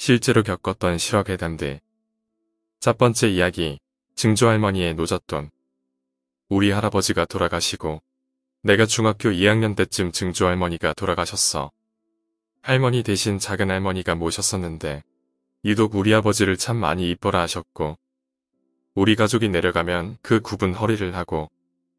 실제로 겪었던 실화괴담들. 첫 번째 이야기, 증조할머니의 노잣돈. 우리 할아버지가 돌아가시고 내가 중학교 2학년 때쯤 증조할머니가 돌아가셨어. 할머니 대신 작은할머니가 모셨었는데 유독 우리 아버지를 참 많이 이뻐라 하셨고, 우리 가족이 내려가면 그 굽은 허리를 하고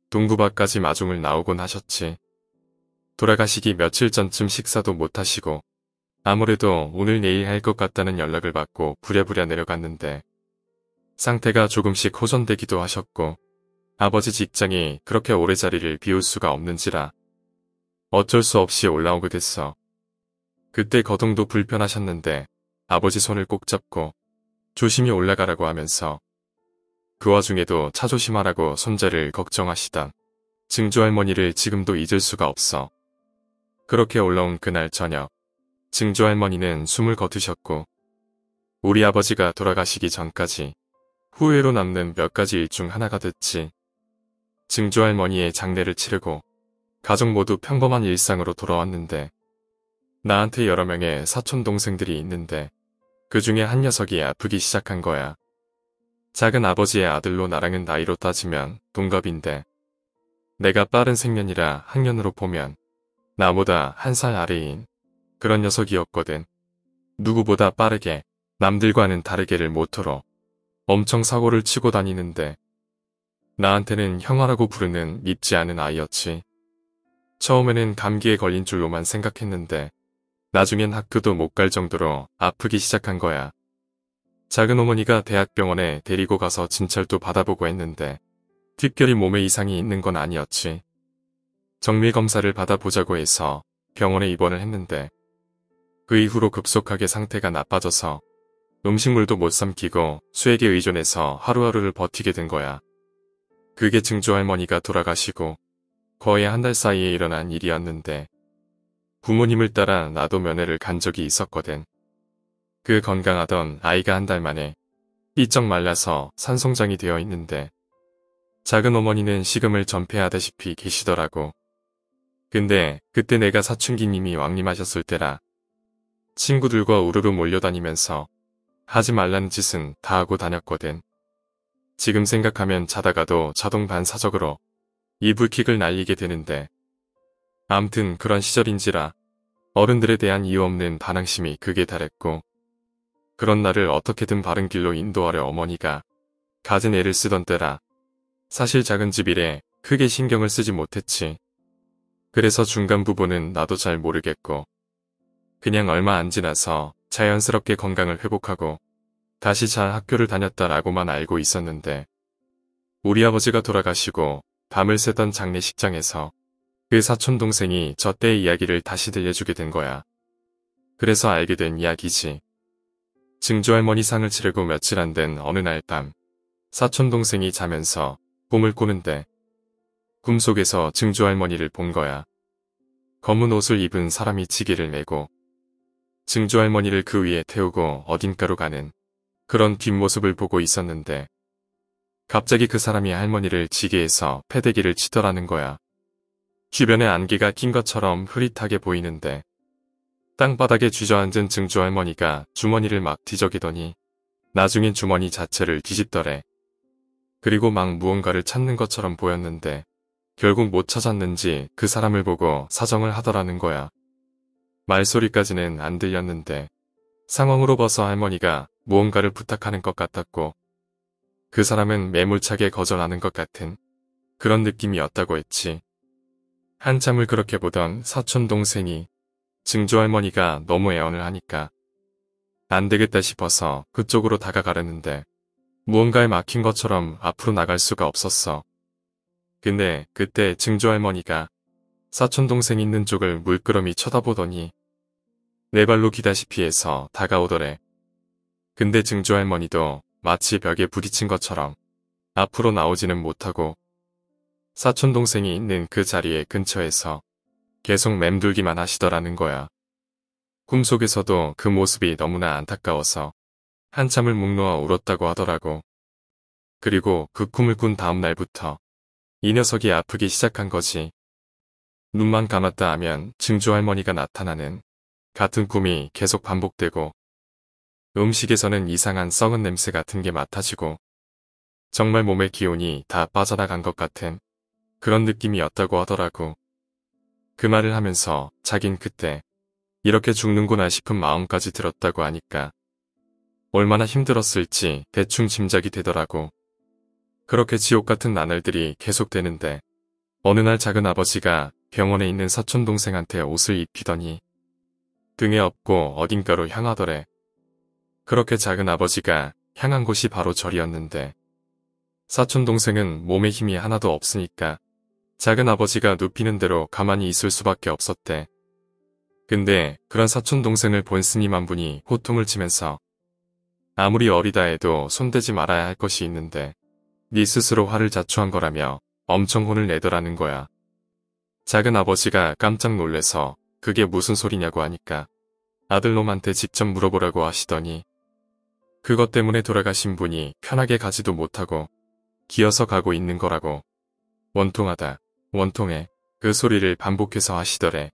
동구밭까지 마중을 나오곤 하셨지. 돌아가시기 며칠 전쯤 식사도 못 하시고 아무래도 오늘 내일 할 것 같다는 연락을 받고 부랴부랴 내려갔는데 상태가 조금씩 호전되기도 하셨고 아버지 직장이 그렇게 오래 자리를 비울 수가 없는지라 어쩔 수 없이 올라오게 됐어. 그때 거동도 불편하셨는데 아버지 손을 꼭 잡고 조심히 올라가라고 하면서 그 와중에도 차 조심하라고 손자를 걱정하시던 증조할머니를 지금도 잊을 수가 없어. 그렇게 올라온 그날 저녁, 증조할머니는 숨을 거두셨고 우리 아버지가 돌아가시기 전까지 후회로 남는 몇 가지 일 중 하나가 됐지. 증조할머니의 장례를 치르고 가족 모두 평범한 일상으로 돌아왔는데 나한테 여러 명의 사촌 동생들이 있는데 그 중에 한 녀석이 아프기 시작한 거야. 작은 아버지의 아들로 나랑은 나이로 따지면 동갑인데 내가 빠른 생년이라 학년으로 보면 나보다 한 살 아래인 그런 녀석이었거든. 누구보다 빠르게 남들과는 다르게를 모토로 엄청 사고를 치고 다니는데 나한테는 형아라고 부르는 밉지 않은 아이였지. 처음에는 감기에 걸린 줄로만 생각했는데 나중엔 학교도 못 갈 정도로 아프기 시작한 거야. 작은 어머니가 대학병원에 데리고 가서 진찰도 받아보고 했는데 특별히 몸에 이상이 있는 건 아니었지. 정밀검사를 받아보자고 해서 병원에 입원을 했는데 그 이후로 급속하게 상태가 나빠져서 음식물도 못 삼키고 수액에 의존해서 하루하루를 버티게 된 거야. 그게 증조할머니가 돌아가시고 거의 한 달 사이에 일어난 일이었는데 부모님을 따라 나도 면회를 간 적이 있었거든. 그 건강하던 아이가 한 달 만에 삐쩍 말라서 산송장이 되어 있는데 작은 어머니는 식음을 전폐하다시피 계시더라고. 근데 그때 내가 사춘기님이 왕림하셨을 때라 친구들과 우르르 몰려다니면서 하지 말라는 짓은 다 하고 다녔거든. 지금 생각하면 자다가도 자동 반사적으로 이불킥을 날리게 되는데 암튼 그런 시절인지라 어른들에 대한 이유 없는 반항심이 극에 달했고 그런 나를 어떻게든 바른 길로 인도하려 어머니가 갖은 애를 쓰던 때라 사실 작은 집이래 크게 신경을 쓰지 못했지. 그래서 중간 부분은 나도 잘 모르겠고 그냥 얼마 안 지나서 자연스럽게 건강을 회복하고 다시 잘 학교를 다녔다라고만 알고 있었는데 우리 아버지가 돌아가시고 밤을 새던 장례식장에서 그 사촌 동생이 저 때의 이야기를 다시 들려주게 된 거야. 그래서 알게 된 이야기지. 증조할머니 상을 치르고 며칠 안 된 어느 날 밤 사촌 동생이 자면서 꿈을 꾸는데 꿈속에서 증조할머니를 본 거야. 검은 옷을 입은 사람이 지게를 메고 증조할머니를 그 위에 태우고 어딘가로 가는 그런 뒷모습을 보고 있었는데 갑자기 그 사람이 할머니를 지게에서 패대기를 치더라는 거야. 주변에 안개가 낀 것처럼 흐릿하게 보이는데 땅바닥에 주저앉은 증조할머니가 주머니를 막 뒤적이더니 나중엔 주머니 자체를 뒤집더래. 그리고 막 무언가를 찾는 것처럼 보였는데 결국 못 찾았는지 그 사람을 보고 사정을 하더라는 거야. 말소리까지는 안 들렸는데 상황으로 봐서 할머니가 무언가를 부탁하는 것 같았고 그 사람은 매몰차게 거절하는 것 같은 그런 느낌이었다고 했지. 한참을 그렇게 보던 사촌 동생이 증조할머니가 너무 애원을 하니까 안 되겠다 싶어서 그쪽으로 다가가려는데 무언가에 막힌 것처럼 앞으로 나갈 수가 없었어. 근데 그때 증조할머니가 사촌 동생 있는 쪽을 물끄러미 쳐다보더니 내 발로 기다시피 해서 다가오더래. 근데 증조할머니도 마치 벽에 부딪힌 것처럼 앞으로 나오지는 못하고 사촌 동생이 있는 그 자리에 근처에서 계속 맴돌기만 하시더라는 거야. 꿈속에서도 그 모습이 너무나 안타까워서 한참을 목 놓아 울었다고 하더라고. 그리고 그 꿈을 꾼 다음 날부터 이 녀석이 아프기 시작한 거지. 눈만 감았다 하면 증조할머니가 나타나는 같은 꿈이 계속 반복되고 음식에서는 이상한 썩은 냄새 같은 게 맡아지고 정말 몸의 기운이 다 빠져나간 것 같은 그런 느낌이었다고 하더라고. 그 말을 하면서 자긴 그때 이렇게 죽는구나 싶은 마음까지 들었다고 하니까 얼마나 힘들었을지 대충 짐작이 되더라고. 그렇게 지옥 같은 나날들이 계속되는데 어느 날 작은 아버지가 병원에 있는 사촌 동생한테 옷을 입히더니 등에 업고 어딘가로 향하더래. 그렇게 작은 아버지가 향한 곳이 바로 절이었는데 사촌 동생은 몸에 힘이 하나도 없으니까 작은 아버지가 눕히는 대로 가만히 있을 수밖에 없었대. 근데 그런 사촌 동생을 본 스님 한 분이 호통을 치면서 아무리 어리다 해도 손대지 말아야 할 것이 있는데 네 스스로 화를 자초한 거라며 엄청 혼을 내더라는 거야. 작은 아버지가 깜짝 놀래서 그게 무슨 소리냐고 하니까 아들놈한테 직접 물어보라고 하시더니 그것 때문에 돌아가신 분이 편하게 가지도 못하고 기어서 가고 있는 거라고. 원통하다, 원통해, 그 소리를 반복해서 하시더래.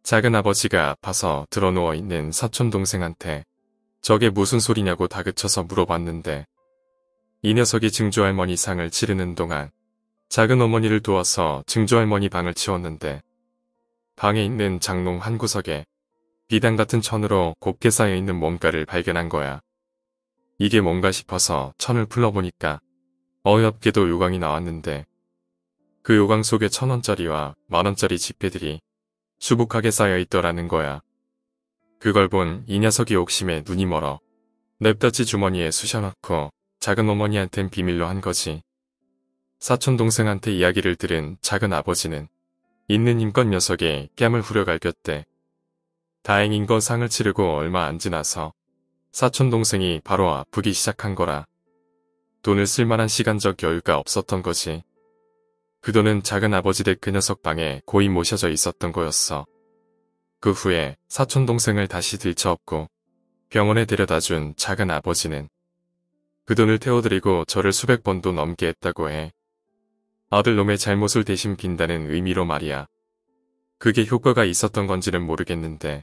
작은 아버지가 아파서 드러누워 있는 사촌 동생한테 저게 무슨 소리냐고 다그쳐서 물어봤는데 이 녀석이 증조할머니 상을 치르는 동안 작은 어머니를 도와서 증조할머니 방을 치웠는데 방에 있는 장롱 한 구석에 비단 같은 천으로 곱게 쌓여있는 뭔가를 발견한 거야. 이게 뭔가 싶어서 천을 풀러보니까 어이없게도 요강이 나왔는데 그 요강 속에 1,000원짜리와 만원짜리 지폐들이 수북하게 쌓여있더라는 거야. 그걸 본 이 녀석이 옥심에 눈이 멀어 냅다지 주머니에 쑤셔넣고 작은 어머니한텐 비밀로 한 거지. 사촌 동생한테 이야기를 들은 작은 아버지는 있는 힘껏 녀석의 뺨을 후려갈겼대. 다행인 건 상을 치르고 얼마 안 지나서 사촌 동생이 바로 아프기 시작한 거라. 돈을 쓸 만한 시간적 여유가 없었던 거지. 그 돈은 작은 아버지 댁 그 녀석 방에 고이 모셔져 있었던 거였어. 그 후에 사촌 동생을 다시 들쳐업고 병원에 데려다준 작은 아버지는 그 돈을 태워드리고 저를 수백 번도 넘게 했다고 해. 아들놈의 잘못을 대신 빈다는 의미로 말이야. 그게 효과가 있었던 건지는 모르겠는데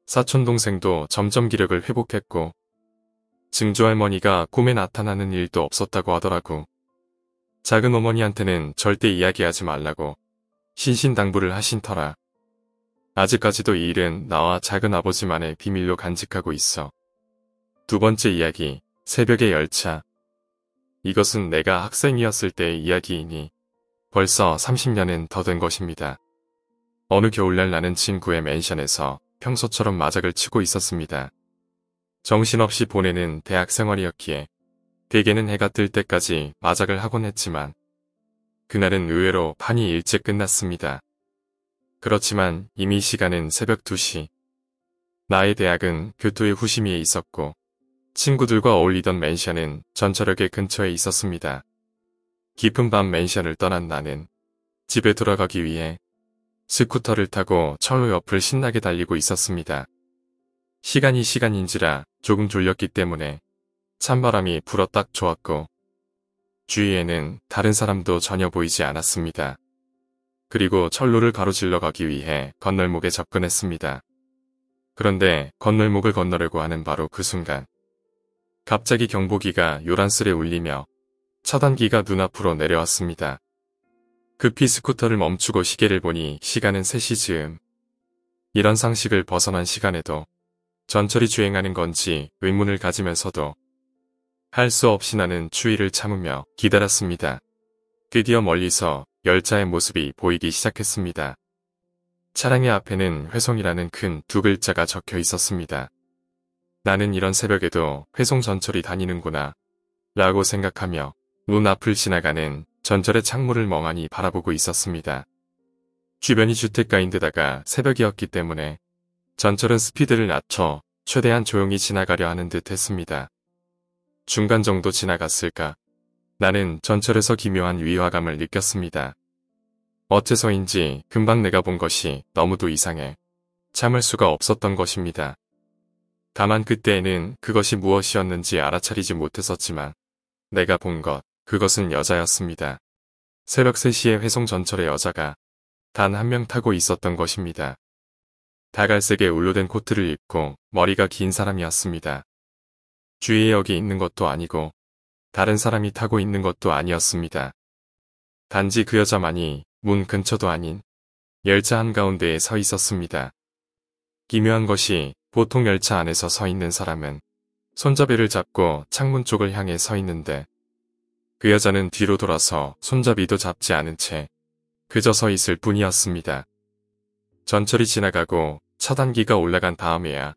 사촌 동생도 점점 기력을 회복했고 증조할머니가 꿈에 나타나는 일도 없었다고 하더라고. 작은 어머니한테는 절대 이야기하지 말라고 신신당부를 하신 터라. 아직까지도 이 일은 나와 작은 아버지만의 비밀로 간직하고 있어. 두 번째 이야기, 새벽의 열차. 이것은 내가 학생이었을 때의 이야기이니 벌써 30년은 더 된 것입니다. 어느 겨울날 나는 친구의 맨션에서 평소처럼 마작을 치고 있었습니다. 정신없이 보내는 대학 생활이었기에 대개는 해가 뜰 때까지 마작을 하곤 했지만 그날은 의외로 판이 일찍 끝났습니다. 그렇지만 이미 시간은 새벽 2시. 나의 대학은 교토의 후시미에 있었고 친구들과 어울리던 맨션은 전철역의 근처에 있었습니다. 깊은 밤 맨션을 떠난 나는 집에 돌아가기 위해 스쿠터를 타고 철로 옆을 신나게 달리고 있었습니다. 시간이 시간인지라 조금 졸렸기 때문에 찬바람이 불어 딱 좋았고 주위에는 다른 사람도 전혀 보이지 않았습니다. 그리고 철로를 가로질러 가기 위해 건널목에 접근했습니다. 그런데 건널목을 건너려고 하는 바로 그 순간 갑자기 경보기가 요란스레 울리며 차단기가 눈앞으로 내려왔습니다. 급히 스쿠터를 멈추고 시계를 보니 시간은 3시 즈음. 이런 상식을 벗어난 시간에도 전철이 주행하는 건지 의문을 가지면서도 할 수 없이 나는 추위를 참으며 기다렸습니다. 드디어 멀리서 열차의 모습이 보이기 시작했습니다. 차량의 앞에는 회송이라는 큰 2글자가 적혀 있었습니다. 나는 이런 새벽에도 회송 전철이 다니는구나 라고 생각하며 눈앞을 지나가는 전철의 창문을 멍하니 바라보고 있었습니다. 주변이 주택가인데다가 새벽이었기 때문에 전철은 스피드를 낮춰 최대한 조용히 지나가려 하는 듯 했습니다. 중간 정도 지나갔을까? 나는 전철에서 기묘한 위화감을 느꼈습니다. 어째서인지 금방 내가 본 것이 너무도 이상해 참을 수가 없었던 것입니다. 다만 그때에는 그것이 무엇이었는지 알아차리지 못했었지만 내가 본 것, 그것은 여자였습니다. 새벽 3시에 회송 전철의 여자가 단 한 명 타고 있었던 것입니다. 다갈색의 울로된 코트를 입고 머리가 긴 사람이었습니다. 주위에 여기 있는 것도 아니고 다른 사람이 타고 있는 것도 아니었습니다. 단지 그 여자만이 문 근처도 아닌 열차 한가운데에 서 있었습니다. 기묘한 것이 보통 열차 안에서 서 있는 사람은 손잡이를 잡고 창문 쪽을 향해 서 있는데 그 여자는 뒤로 돌아서 손잡이도 잡지 않은 채 그저 서 있을 뿐이었습니다. 전철이 지나가고 첫 안기가 올라간 다음에야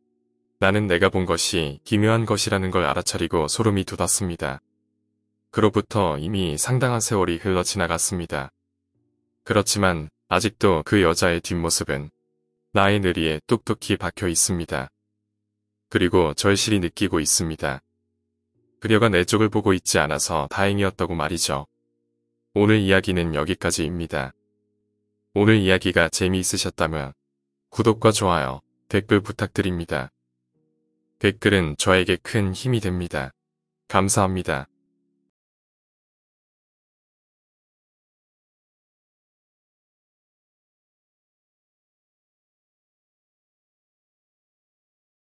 나는 내가 본 것이 기묘한 것이라는 걸 알아차리고 소름이 돋았습니다. 그로부터 이미 상당한 세월이 흘러 지나갔습니다. 그렇지만 아직도 그 여자의 뒷모습은 나의 뇌리에 똑똑히 박혀 있습니다. 그리고 절실히 느끼고 있습니다. 그녀가 내 쪽을 보고 있지 않아서 다행이었다고 말이죠. 오늘 이야기는 여기까지입니다. 오늘 이야기가 재미있으셨다면 구독과 좋아요, 댓글 부탁드립니다. 댓글은 저에게 큰 힘이 됩니다. 감사합니다.